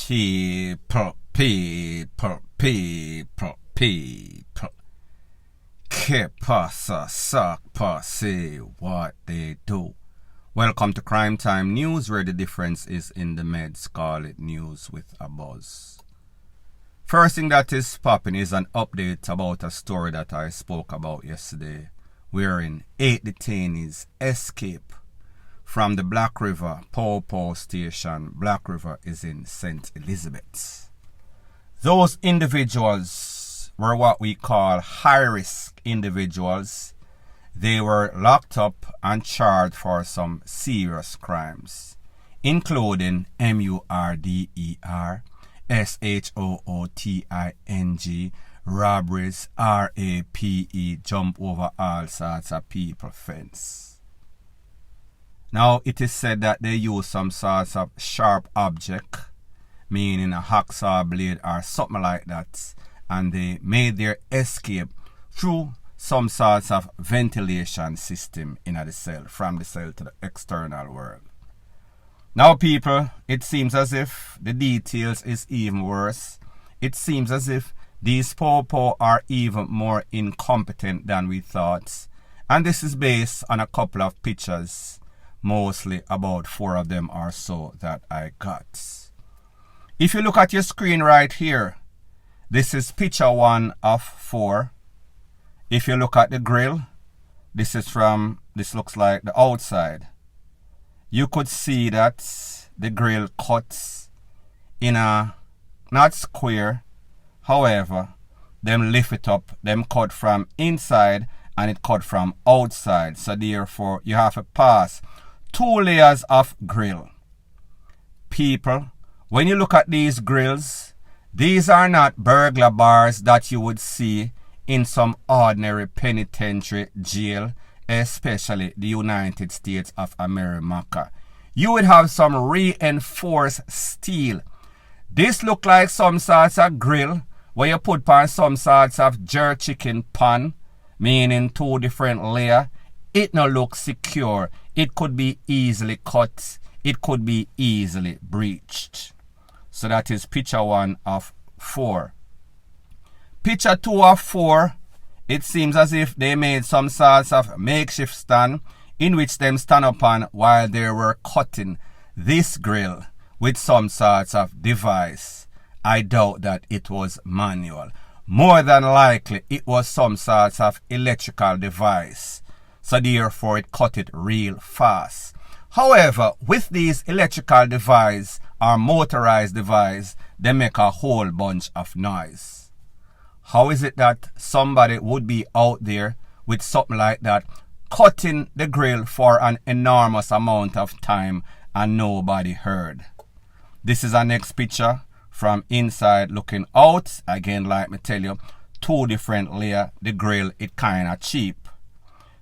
People. Que pasa, suck, say what they do. Welcome to Crime Time News, where the difference is in the meds. Call it news with a buzz. First thing that is popping is an update about a story that I spoke about yesterday, wherein 8 detainees escape from the Black River Paw Station. Black River is in St. Elizabeth. Those individuals were what we call high-risk individuals. They were locked up and charged for some serious crimes, including murder, shooting, robberies, rape, jump over all sorts of people fence. Now, it is said that they use some sorts of sharp object, meaning a hacksaw blade or something like that, and they made their escape through some sorts of ventilation system in the cell, from the cell to the external world. Now, people, it seems as if the details is even worse. It seems as if these Popo are even more incompetent than we thought, and this is based on a couple of pictures, mostly about 4 of them or so that I got. If you look at your screen right here, this is picture 1 of 4. If you look at the grill, this looks like the outside. You could see that the grill cuts in a, not square, however, them lift it up, them cut from inside and it cut from outside. So therefore, you have to pass 2 layers of grill. People, when you look at these grills, these are not burglar bars that you would see in some ordinary penitentiary jail, especially the United States of America. You would have some reinforced steel. This look like some sorts of grill where you put on some sorts of jerk chicken pan, meaning 2 different layers. It no look secure. It could be easily cut. It could be easily breached. So that is picture 1 of 4. Picture 2 of 4, it seems as if they made some sorts of makeshift stand in which them stand upon while they were cutting this grill with some sorts of device. I doubt that it was manual. More than likely, it was some sorts of electrical device. So therefore, it cut it real fast. However, with these electrical device or motorized device, they make a whole bunch of noise. How is it that somebody would be out there with something like that, cutting the grill for an enormous amount of time and nobody heard? This is our next picture from inside looking out. Again, like me tell you, 2 different layers. The grill, it kind of cheap.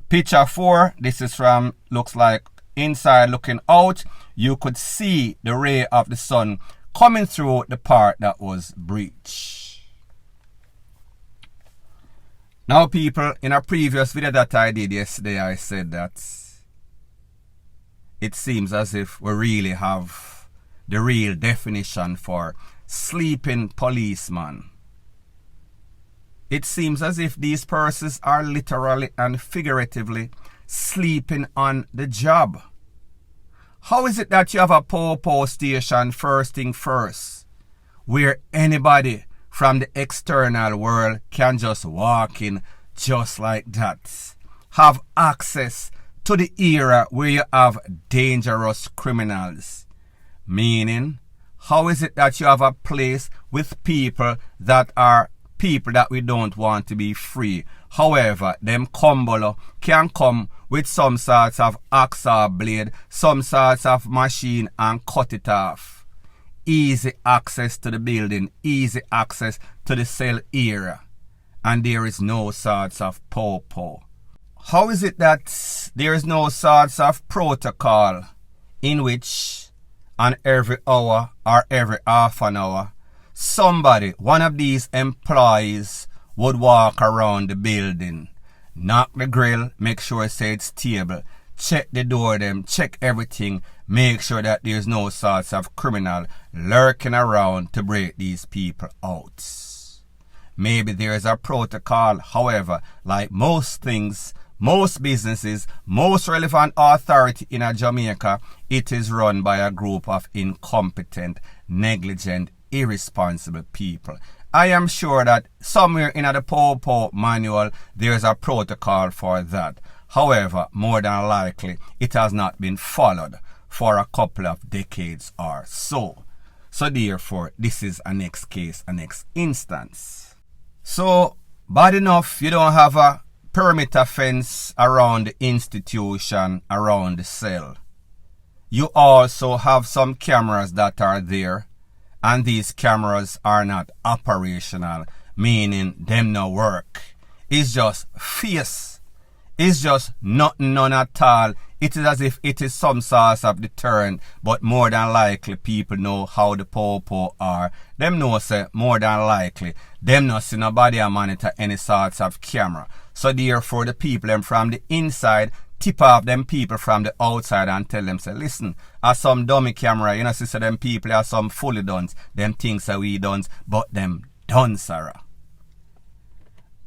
Picture 4, this is from, looks like inside looking out. You could see the ray of the sun coming through the part that was breached. Now, people, in a previous video that I did yesterday, I said that it seems as if we really have the real definition for sleeping policeman. It seems as if these persons are literally and figuratively sleeping on the job. How is it that you have a Popo station first thing first, where anybody from the external world can just walk in just like that, have access to the era where you have dangerous criminals? Meaning, how is it that you have a place with people that are people that we don't want to be free? However, them Kumbolo can come with some sorts of hacksaw blade, some sorts of machine and cut it off. Easy access to the building, easy access to the cell area, and there is no sorts of Popo. How is it that there is no sorts of protocol in which on every hour or every half an hour, somebody, one of these employees, would walk around the building, knock the grill, make sure it's stable, check the door them, check everything, make sure that there's no sorts of criminal lurking around to break these people out. Maybe there's a protocol, however, like most things, most businesses, most relevant authority in Jamaica, it is run by a group of incompetent, negligent, irresponsible people. I am sure that somewhere in the POPO manual, there's a protocol for that. However, more than likely, it has not been followed for a couple of decades or so. So therefore, this is a next case, a next instance. So, bad enough, you don't have a perimeter fence around the institution, around the cell. You also have some cameras that are there, and these cameras are not operational, meaning them no work. It's just face. It's just nothing, none at all. It is as if it is some sort of deterrent, but more than likely people know how the popo are. Them know say more than likely, them not see nobody a monitor any sorts of camera. So therefore the people them from the inside tip off them people from the outside and tell them, say, listen, as some dummy camera, you know, see, so them people are some fully done, them things are we done, but them done, Sarah.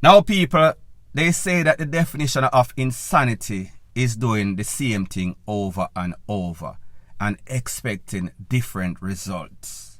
Now people, they say that the definition of insanity is doing the same thing over and over and expecting different results.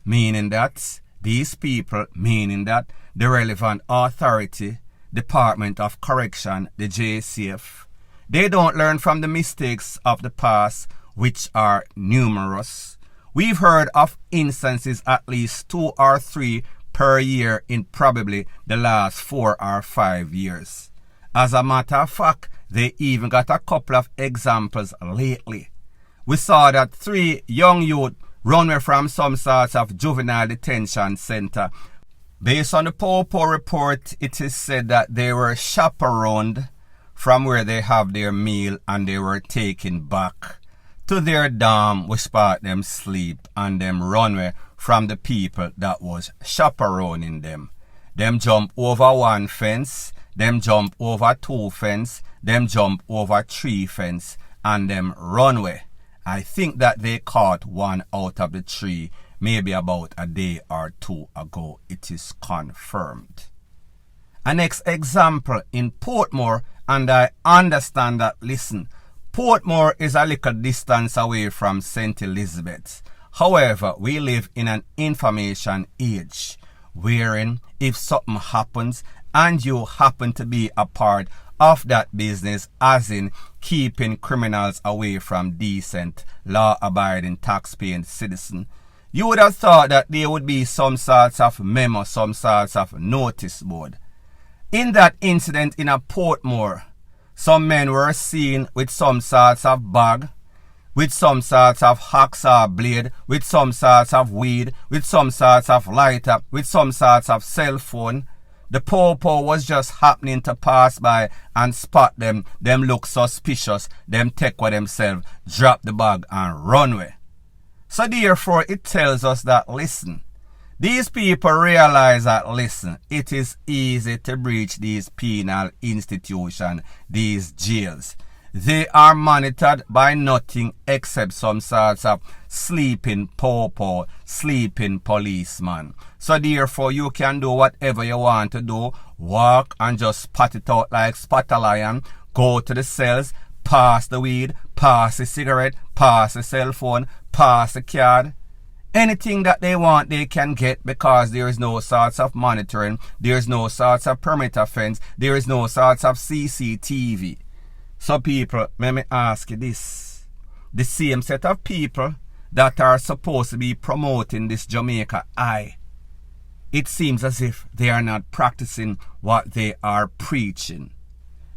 Meaning that these people, meaning that the relevant authority, Department of Correction, the JCF, they don't learn from the mistakes of the past, which are numerous. We've heard of instances at least 2 or 3 per year in probably the last 4 or 5 years. As a matter of fact, they even got a couple of examples lately. We saw that 3 young youth run away from some sorts of juvenile detention center. Based on the POPO report, it is said that they were chaperoned from where they have their meal and they were taken back to their dorm, which part them sleep, and them run away from the people that was chaperoning them. Them jump over 1 fence, them jump over 2 fence, them jump over 3 fence, and them run away. I think that they caught 1 out of the 3, maybe about a day or 2 ago. It is confirmed. A next example in Portmore, and I understand that, listen, Portmore is a little distance away from St. Elizabeth's. However, we live in an information age, wherein if something happens and you happen to be a part of that business, as in keeping criminals away from decent, law-abiding, tax-paying citizens, you would have thought that there would be some sorts of memo, some sorts of notice board. In that incident in a Portmore, some men were seen with some sorts of bag, with some sorts of hacksaw blade, with some sorts of weed, with some sorts of lighter, with some sorts of cell phone. The popo was just happening to pass by and spot them. Them look suspicious. Them take what themselves, drop the bag and run away. So therefore it tells us that, listen, these people realize that, listen, it is easy to breach these penal institutions, these jails. They are monitored by nothing except some sorts of sleeping popo, sleeping policeman. So therefore you can do whatever you want to do, walk and just spot it out like spot a lion, go to the cells, pass the weed, pass the cigarette, pass the cell phone, pass the card. Anything that they want, they can get, because there is no sorts of monitoring, there is no sorts of perimeter fence, there is no sorts of CCTV. So people, let me ask you this. The same set of people that are supposed to be promoting this Jamaica Eye, it seems as if they are not practicing what they are preaching.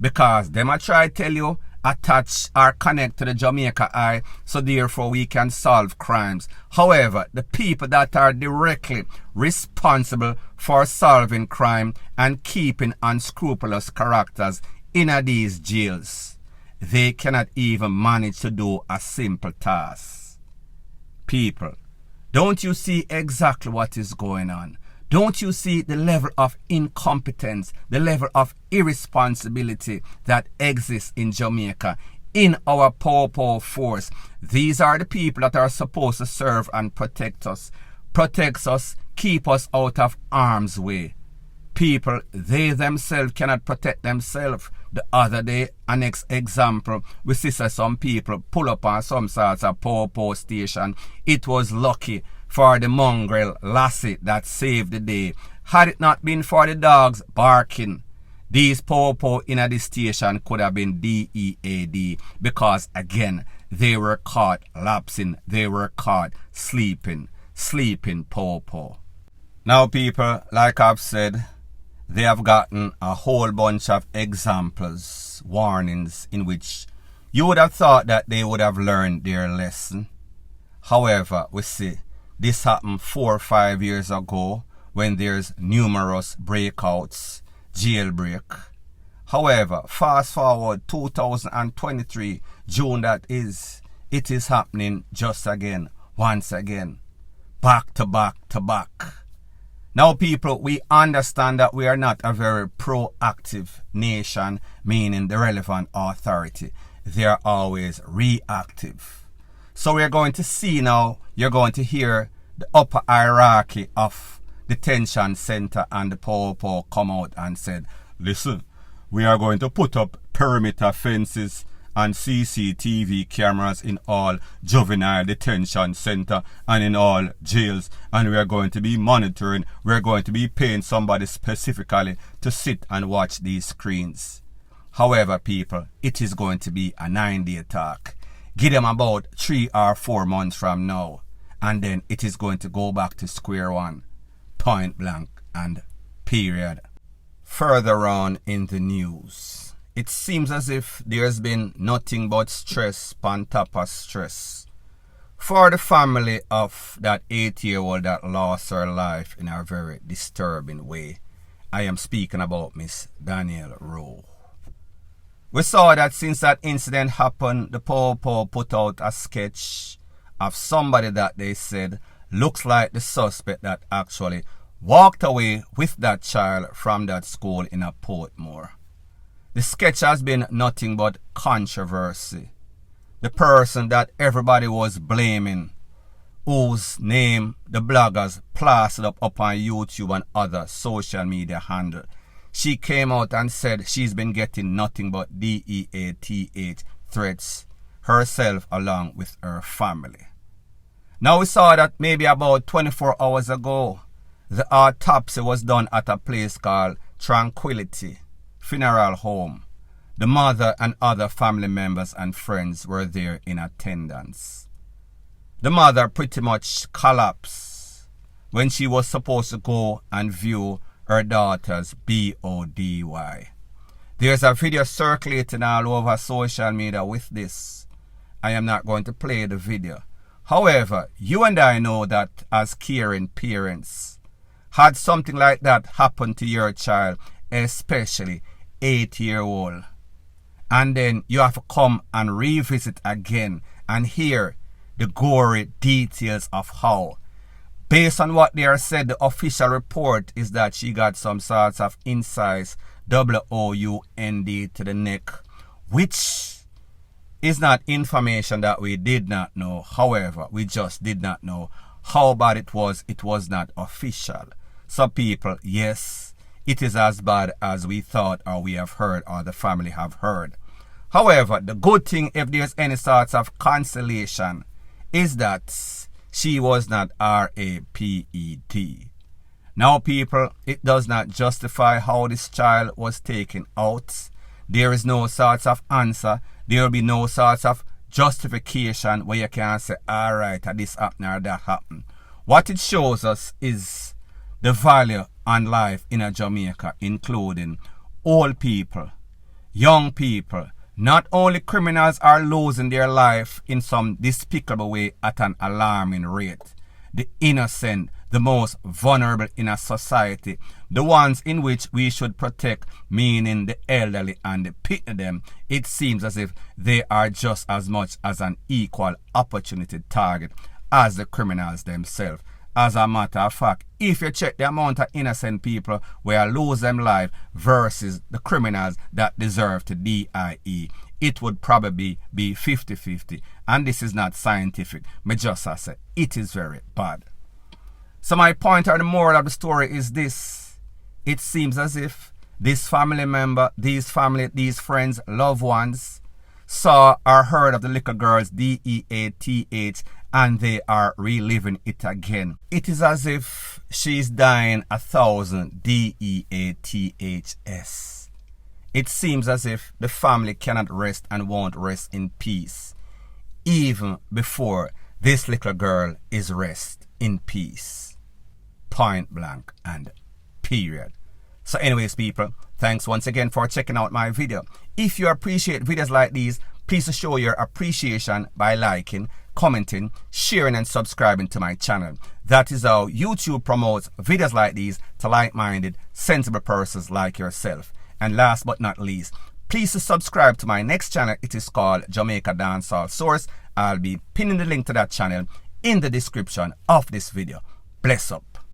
Because them I try to tell you, attach or connect to the Jamaica Eye, so therefore we can solve crimes. However, the people that are directly responsible for solving crime and keeping unscrupulous characters in these jails, they cannot even manage to do a simple task. People, don't you see exactly what is going on? Don't you see the level of incompetence, the level of irresponsibility that exists in Jamaica? in our Popo force. These are the people that are supposed to serve and protect us, keep us out of harm's way. People, they themselves cannot protect themselves. The other day, an example, we see some people pull up on some sorts of Popo station. It was lucky for the mongrel lassie that saved the day. Had it not been for the dogs barking, these Popo in the station could have been DEAD, because again, they were caught lapsing, they were caught sleeping Popo. Now people, like I've said, they have gotten a whole bunch of examples, warnings, in which you would have thought that they would have learned their lesson. However, we see this happened 4 or 5 years ago when there's numerous breakouts, jailbreak. However, fast forward 2023, June that is, it is happening just again, once again, back to back to back. Now people, we understand that we are not a very proactive nation, meaning the relevant authority. They are always reactive. So we're going to see now, you're going to hear the upper hierarchy of detention center and the Popo come out and said, listen, we are going to put up perimeter fences and CCTV cameras in all juvenile detention center and in all jails, and we are going to be monitoring, we're going to be paying somebody specifically to sit and watch these screens. However people, it is going to be a 9-day talk. Give them about 3 or 4 months from now, and then it is going to go back to square one, point blank and period. Further on in the news, it seems as if there's been nothing but stress on top of stress for the family of that 8-year-old that lost her life in a very disturbing way. I am speaking about Miss Danielle Rowe. We saw that since that incident happened, the Popo put out a sketch of somebody that they said looks like the suspect that actually walked away with that child from that school in a Portmore. The sketch has been nothing but controversy. The person that everybody was blaming, whose name the bloggers plastered up on YouTube and other social media handles, she came out and said she's been getting nothing but DEATH threats herself along with her family. Now we saw that maybe about 24 hours ago, the autopsy was done at a place called Tranquility Funeral Home. The mother and other family members and friends were there in attendance. The mother pretty much collapsed when she was supposed to go and view her daughter's body. There's a video circulating all over social media with this. I am not going to play the video. However, you and I know that as caring parents, had something like that happen to your child, especially 8-year-old, and then you have to come and revisit again and hear the gory details of how, based on what they are said, the official report is that she got some sorts of incise, WOUND to the neck, which is not information that we did not know. However, we just did not know how bad it was. It was not official. So people, yes, it is as bad as we thought or we have heard or the family have heard. However, the good thing, if there's any sorts of consolation, is that she was not RAPED. Now people, it does not justify how this child was taken out. There is no sorts of answer. There will be no sorts of justification where you can say, alright, this happened or that happened. What it shows us is the value on life in Jamaica, including old people, young people. Not only criminals are losing their life in some despicable way at an alarming rate. The innocent, the most vulnerable in a society, the ones in which we should protect, meaning the elderly and the pity them, it seems as if they are just as much as an equal opportunity target as the criminals themselves. As a matter of fact, if you check the amount of innocent people where lose them life versus the criminals that deserve to DIE, it would probably be 50-50. And this is not scientific. Me just say it is very bad. So my point or the moral of the story is this. It seems as if this family member, these friends, loved ones, saw or heard of the little girl's DEATH and they are reliving it again. It is as if she's dying 1,000 DEATHs. It seems as if the family cannot rest and won't rest in peace, even before this little girl is rest in peace. Point blank and period. So anyways, people, thanks once again for checking out my video. If you appreciate videos like these, please show your appreciation by liking, commenting, sharing and subscribing to my channel. That is how YouTube promotes videos like these to like-minded, sensible persons like yourself. And last but not least, please subscribe to my next channel. It is called Jamaica Dancehall Source. I'll be pinning the link to that channel in the description of this video. Bless up.